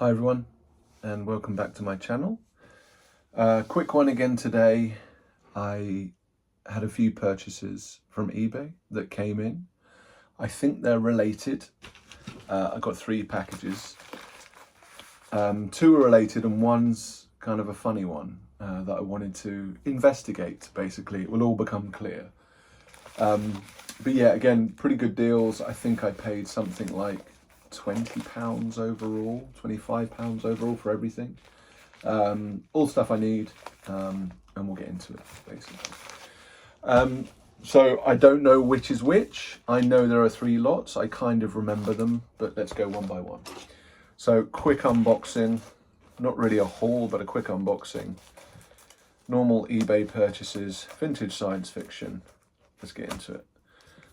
Hi everyone, and welcome back to my channel. Quick one again today. I had a few purchases from eBay that came in. I think they're related. I got 3 packages. 2 are related and one's kind of a funny one that I wanted to investigate, basically. It will all become clear. But yeah, again, pretty good deals. I think I paid something like £20 overall, £25 overall for everything. All stuff I need, and we'll get into it, basically. So I don't know which is which. I know there are 3 lots. I kind of remember them, but let's go one by one. So quick unboxing, not really a haul, but a quick unboxing. Normal eBay purchases, vintage science fiction. Let's get into it.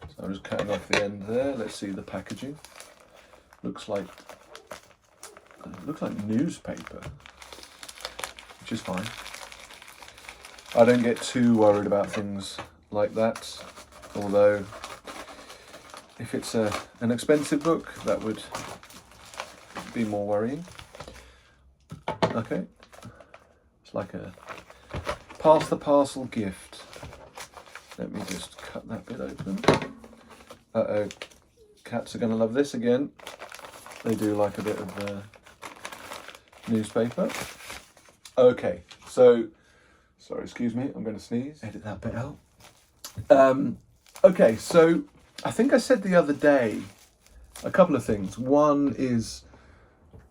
So I'm just cutting off the end there. Let's see the packaging. Looks like newspaper, which is fine. I don't get too worried about things like that, although if it's an expensive book, that would be more worrying. Okay, it's like a pass the parcel gift. Let me just cut that bit open. Uh-oh, cats are going to love this again. They do like a bit of newspaper. Okay, so, sorry, excuse me, I'm going to sneeze. Edit that bit out. Okay, so I think I said the other day a couple of things. One is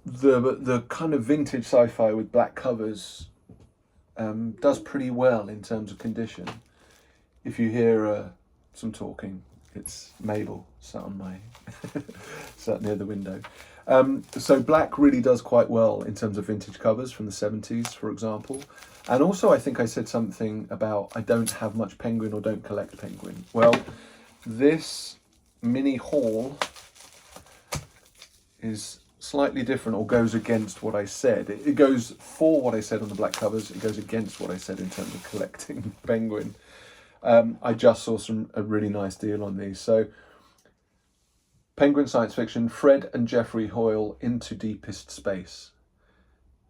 the kind of vintage sci-fi with black covers does pretty well in terms of condition. If you hear some talking, it's Mabel sat on my sat near the window. So black really does quite well in terms of vintage covers from the 70s, for example. And also I think I said something about I don't have much Penguin or don't collect Penguin. Well, this mini haul is slightly different, or goes against what I said. It goes for what I said on the black covers. It goes against what I said in terms of collecting Penguin. I just saw a really nice deal on these. So Penguin Science Fiction, Fred and Jeffrey Hoyle, Into Deepest Space.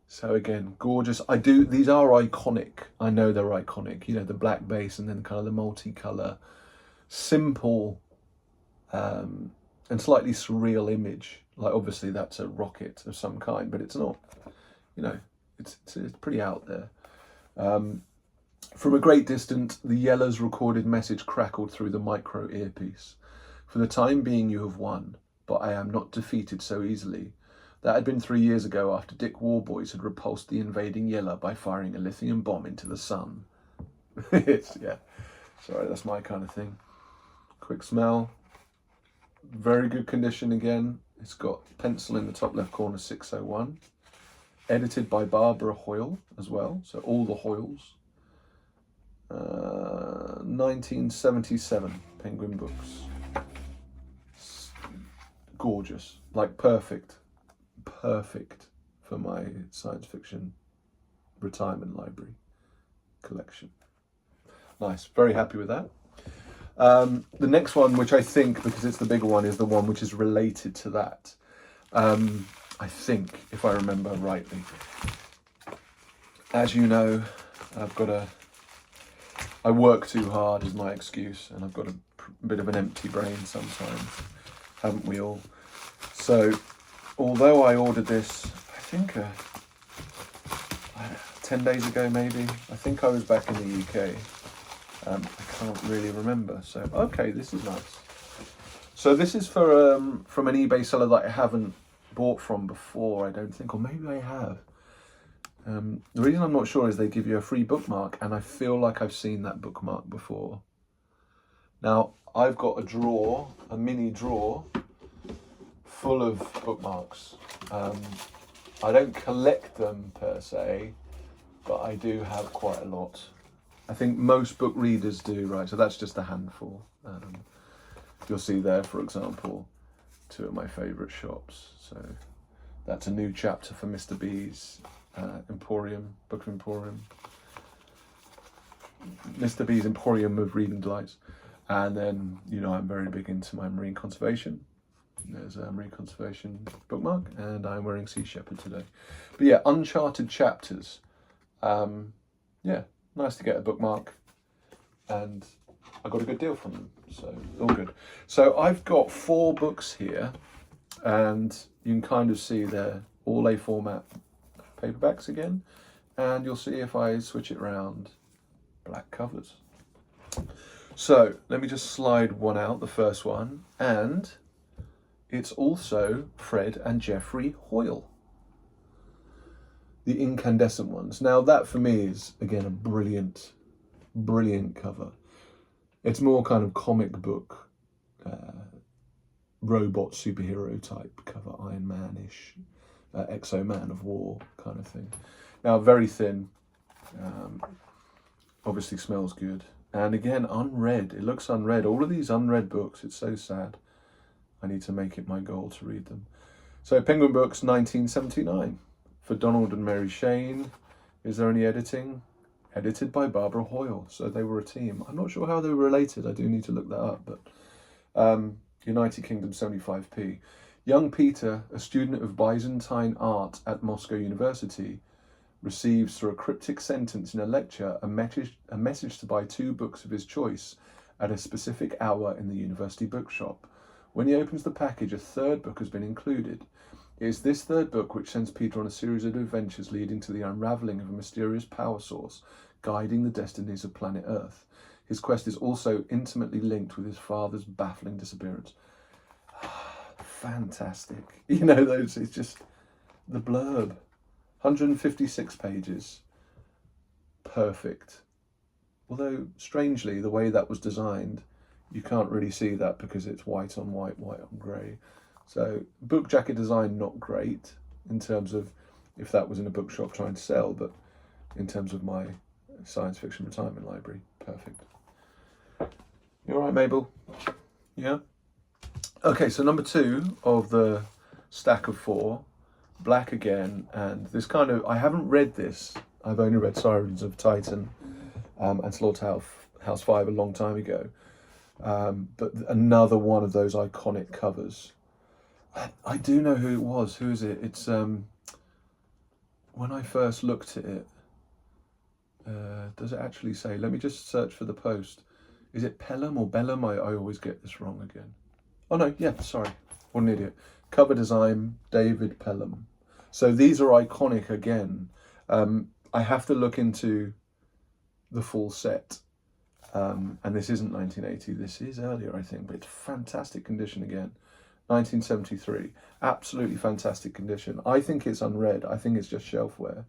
So again, gorgeous. These are iconic. I know they're iconic. You know, the black base and then kind of the multicolour, simple and slightly surreal image. Like obviously that's a rocket of some kind, but it's not. You know, it's pretty out there. From a great distance, the yellow's recorded message crackled through the micro earpiece. For the time being, you have won, but I am not defeated so easily. That had been 3 years ago after Dick Warboys had repulsed the invading Yella by firing a lithium bomb into the sun. Yeah, sorry, that's my kind of thing. Quick smell. Very good condition again. It's got pencil in the top left corner, 601. Edited by Barbara Hoyle as well, so all the Hoyles. 1977 Penguin books. Gorgeous, like perfect for my science fiction retirement library collection. Nice, very happy with that. The next one, which I think, because it's the bigger one, is the one which is related to that. I think, if I remember rightly. As you know, I work too hard is my excuse, and I've got a bit of an empty brain sometimes, haven't we all? So, although I ordered this, I think 10 days ago maybe, I think I was back in the UK, I can't really remember, so okay, this is nice. So this is from an eBay seller that I haven't bought from before, I don't think, or maybe I have. The reason I'm not sure is they give you a free bookmark, and I feel like I've seen that bookmark before. Now, I've got a mini drawer, full of bookmarks. I don't collect them per se, but I do have quite a lot. I think most book readers do, right? So that's just a handful. You'll see there, for example, 2 of my favourite shops. So that's a new chapter for Mr. B's Emporium, Book Emporium. Mr. B's Emporium of Reading Delights. And then, you know, I'm very big into my marine conservation. There's a Marine Conservation bookmark, and I'm wearing Sea Shepherd today. But yeah, Uncharted Chapters. Yeah, nice to get a bookmark, and I got a good deal from them, so all good. So I've got 4 books here, and you can kind of see they're all A format paperbacks again, and you'll see if I switch it around, black covers. So let me just slide one out, the first one, and it's also Fred and Jeffrey Hoyle, the incandescent ones. Now that for me is, again, a brilliant, brilliant cover. It's more kind of comic book, robot superhero type cover, Iron Man-ish, Exo Man of War kind of thing. Now very thin, obviously smells good. And again, unread. It looks unread. All of these unread books, it's so sad. I need to make it my goal to read them. So Penguin Books, 1979. For Donald and Mary Shane. Is there any editing? Edited by Barbara Hoyle. So they were a team. I'm not sure how they were related. I do need to look that up. But United Kingdom, 75p. Young Peter, a student of Byzantine art at Moscow University, receives through a cryptic sentence in a lecture a message to buy 2 books of his choice at a specific hour in the university bookshop. When he opens the package, a 3rd book has been included. It is this 3rd book which sends Peter on a series of adventures leading to the unravelling of a mysterious power source, guiding the destinies of planet Earth. His quest is also intimately linked with his father's baffling disappearance. Fantastic. You know, those, it's just the blurb. 156 pages. Perfect. Although, strangely, the way that was designed, you can't really see that because it's white on white, white on grey. So, book jacket design, not great in terms of if that was in a bookshop trying to sell, but in terms of my science fiction retirement library, perfect. You all right, Mabel? Yeah? Okay, so number 2 of the stack of 4, black again, and this kind of, I haven't read this. I've only read Sirens of Titan and Slaughterhouse 5 a long time ago. But another one of those iconic covers. I do know who it was. Who is it? It's when I first looked at it. Does it actually say? Let me just search for the post. Is it Pelham or Bellum? I always get this wrong again. Oh no, yeah, sorry. What an idiot. Cover design, David Pelham. So these are iconic again. I have to look into the full set. And this isn't 1980, this is earlier, I think, but it's fantastic condition again. 1973, absolutely fantastic condition. I think it's unread. I think it's just shelfware.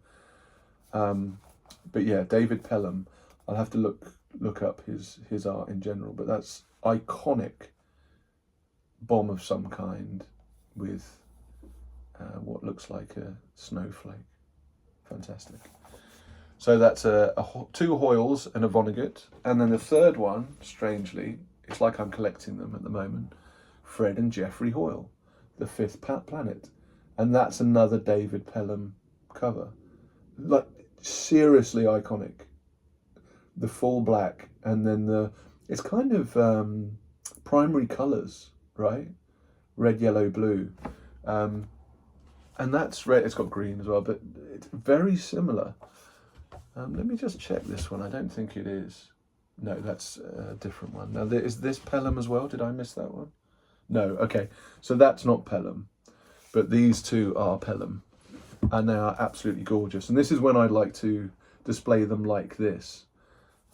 But yeah, David Pelham. I'll have to look up his art in general, but that's iconic bomb of some kind with what looks like a snowflake. Fantastic. So that's 2 Hoyles and a Vonnegut, and then the 3rd one, strangely, it's like I'm collecting them at the moment. Fred and Jeffrey Hoyle, The 5th Planet, and that's another David Pelham cover. Like, seriously iconic. The full black, and then it's kind of primary colours, right? Red, yellow, blue, and that's red. It's got green as well, but it's very similar. Let me just check this one. I don't think it is. No, that's a different one. Now, is this Pelham as well? Did I miss that one? No, okay. So that's not Pelham, but these 2 are Pelham, and they are absolutely gorgeous. And this is when I'd like to display them like this.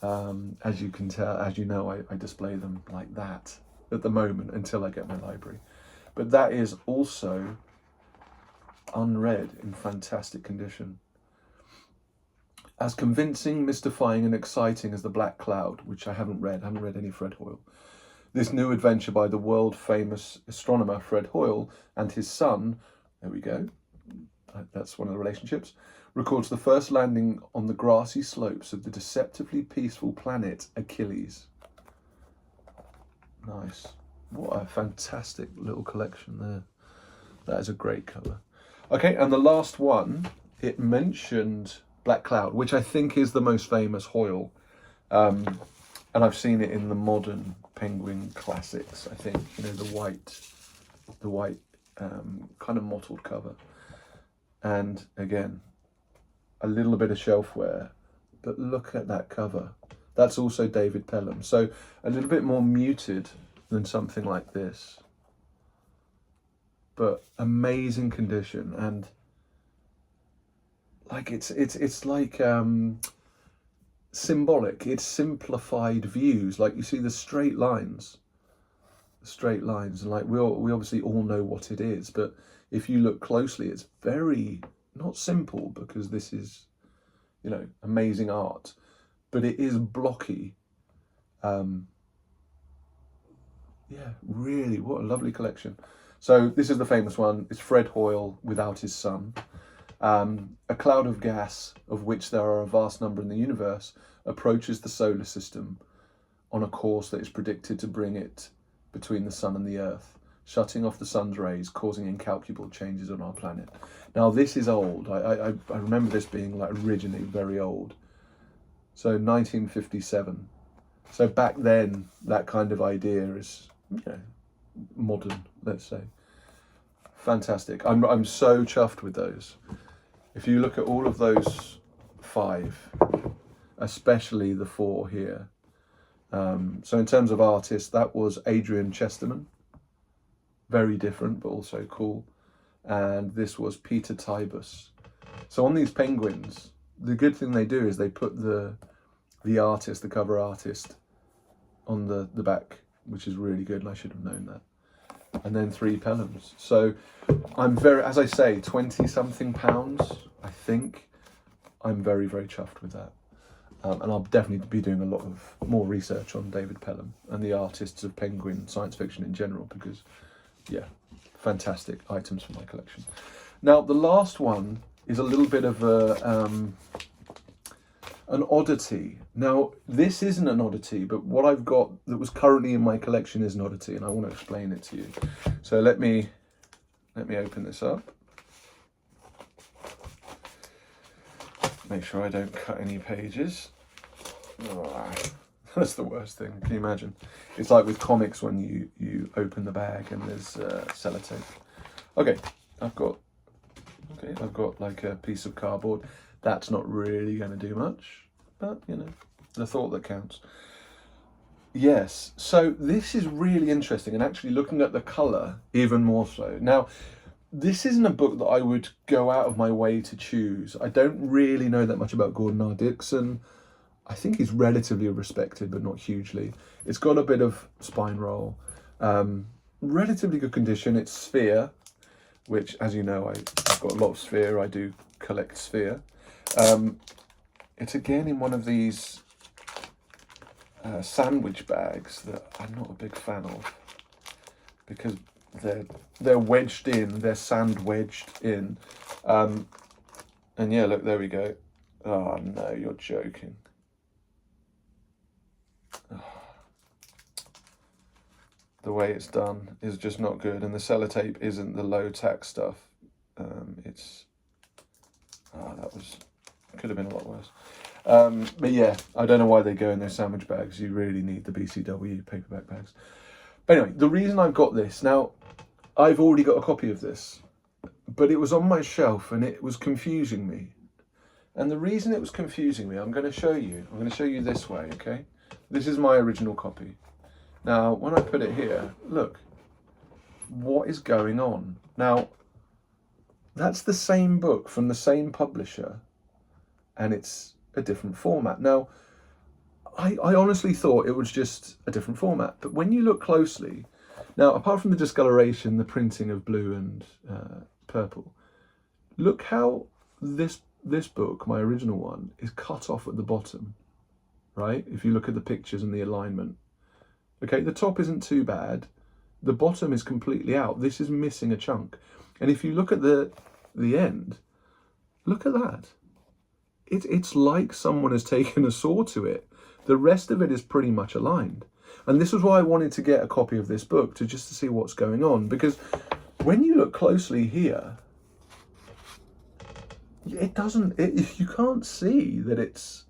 As you can tell, as you know, I display them like that at the moment until I get my library. But that is also unread in fantastic condition. As convincing, mystifying and exciting as The Black Cloud, which I haven't read any Fred Hoyle. This new adventure by the world-famous astronomer Fred Hoyle and his son, there we go, that's one of the relationships, records the first landing on the grassy slopes of the deceptively peaceful planet Achilles. Nice. What a fantastic little collection there. That is a great cover. Okay, and the last one, it mentioned Black Cloud, which I think is the most famous Hoyle. And I've seen it in the modern Penguin classics, I think, you know, the white white kind of mottled cover. And again, a little bit of shelfware, but look at that cover. That's also David Pelham. So a little bit more muted than something like this, but amazing condition. And like it's like symbolic. It's simplified views. Like you see the straight lines, and like we obviously all know what it is, but if you look closely, it's very not simple, because this is, you know, amazing art, but it is blocky. Yeah, really, what a lovely collection. So this is the famous one. It's Fred Hoyle without his son. A cloud of gas, of which there are a vast number in the universe, approaches the solar system on a course that is predicted to bring it between the sun and the earth, shutting off the sun's rays, causing incalculable changes on our planet. Now this is old. I remember this being like originally very old. So 1957. So back then, that kind of idea is, you know, modern, let's say. Fantastic. I'm so chuffed with those. If you look at all of those 5, especially the 4 here. So in terms of artists, that was Adrian Chesterman. Very different, but also cool. And this was Peter Tybus. So on these penguins, the good thing they do is they put the artist, the cover artist, on the back, which is really good, and I should have known that. And then 3 Pelhams. So I'm very, as I say, 20 something pounds, I think. I'm very, very chuffed with that. And I'll definitely be doing a lot of more research on David Pelham and the artists of penguin science fiction in general, because, yeah, fantastic items for my collection. Now, the last one is a little bit of an oddity. Now, this isn't an oddity, but what I've got that was currently in my collection is an oddity, and I want to explain it to you. So let me open this up. Make sure I don't cut any pages. Oh, that's the worst thing. Can you imagine? It's like with comics when you open the bag and there's sellotape. Okay, I've got like a piece of cardboard. That's not really going to do much, but you know, the thought that counts. Yes, so this is really interesting, and actually looking at the colour even more so. Now, this isn't a book that I would go out of my way to choose. I don't really know that much about Gordon R. Dickson. I think he's relatively respected, but not hugely. It's got a bit of spine roll. Relatively good condition. It's Sphere, which, as you know, I've got a lot of Sphere. I do collect Sphere. It's again in one of these sandwich bags that I'm not a big fan of, because they're wedged in, they're sand wedged in. And yeah, look, there we go. Oh no, you're joking. The way it's done is just not good, and the sellotape isn't the low tack stuff. Could have been a lot worse. But yeah, I don't know why they go in those sandwich bags. You really need the BCW paperback bags. But anyway, the reason I've got this, now, I've already got a copy of this, but it was on my shelf and it was confusing me. And the reason it was confusing me, I'm going to show you. I'm going to show you this way, okay? This is my original copy. Now, when I put it here, look, what is going on? Now, that's the same book from the same publisher, and it's a different format. Now, I honestly thought it was just a different format, but when you look closely, now, apart from the discoloration, the printing of blue and purple, look how this book, my original one, is cut off at the bottom, right? If you look at the pictures and the alignment. Okay, the top isn't too bad. The bottom is completely out. This is missing a chunk. And if you look at the end, look at that. It's like someone has taken a saw to it. The rest of it is pretty much aligned. And this was why I wanted to get a copy of this book, to see what's going on. Because when you look closely here, you can't see that it's,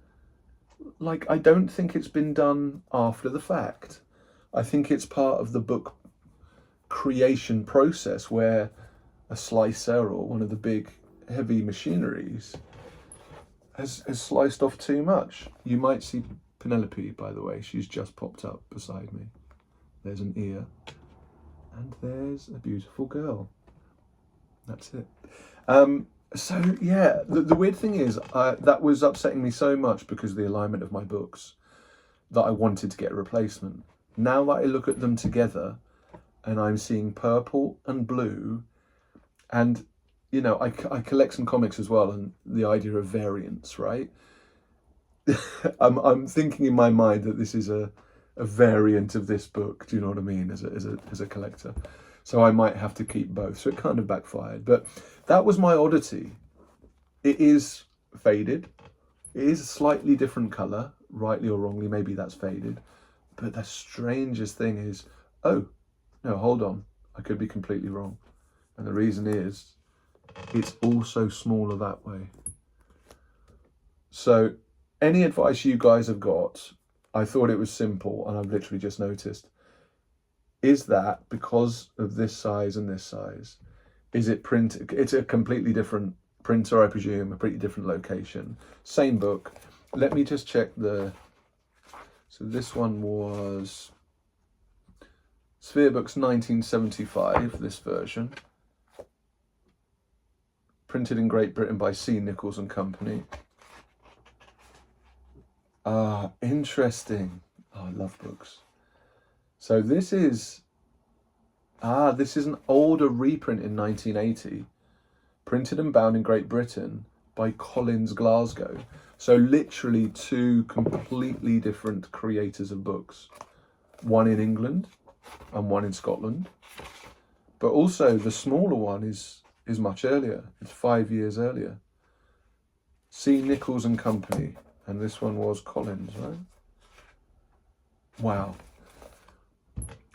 like, I don't think it's been done after the fact. I think it's part of the book creation process where a slicer or one of the big heavy machineries has sliced off too much. You might see Penelope, by the way. She's just popped up beside me. There's an ear, and there's a beautiful girl. That's it. So yeah, the weird thing is that was upsetting me so much because of the alignment of my books that I wanted to get a replacement. Now that I look at them together and I'm seeing purple and blue, and you know, I collect some comics as well, and the idea of variants, right? I'm thinking in my mind that this is a variant of this book. Do you know what I mean? As a collector, so I might have to keep both. So it kind of backfired. But that was my Oddity. It is faded. It is a slightly different colour, rightly or wrongly. Maybe that's faded. But the strangest thing is, oh no, hold on, I could be completely wrong. And the reason is, it's also smaller that way. So any advice you guys have got, I thought it was simple, and I've literally just noticed, is that because of this size and this size, is it print? It's a completely different printer, I presume, a pretty different location. Same book. Let me just check the... So this one was Sphere Books 1975, this version. Printed in Great Britain by C. Nichols and Company. Ah, interesting. Oh, I love books. So this is an older reprint in 1980, printed and bound in Great Britain by Collins Glasgow. So literally two completely different creators of books. One in England and one in Scotland. But also the smaller one is much earlier. It's 5 years earlier. C. Nichols and Company. And this one was Collins, right? Wow.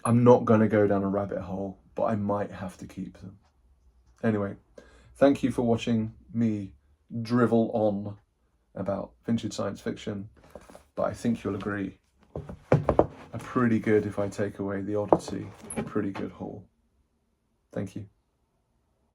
I'm not going to go down a rabbit hole, but I might have to keep them. Anyway, thank you for watching me drivel on about vintage science fiction, but I think you'll agree, a pretty good, if I take away the Oddity, a pretty good haul. Thank you.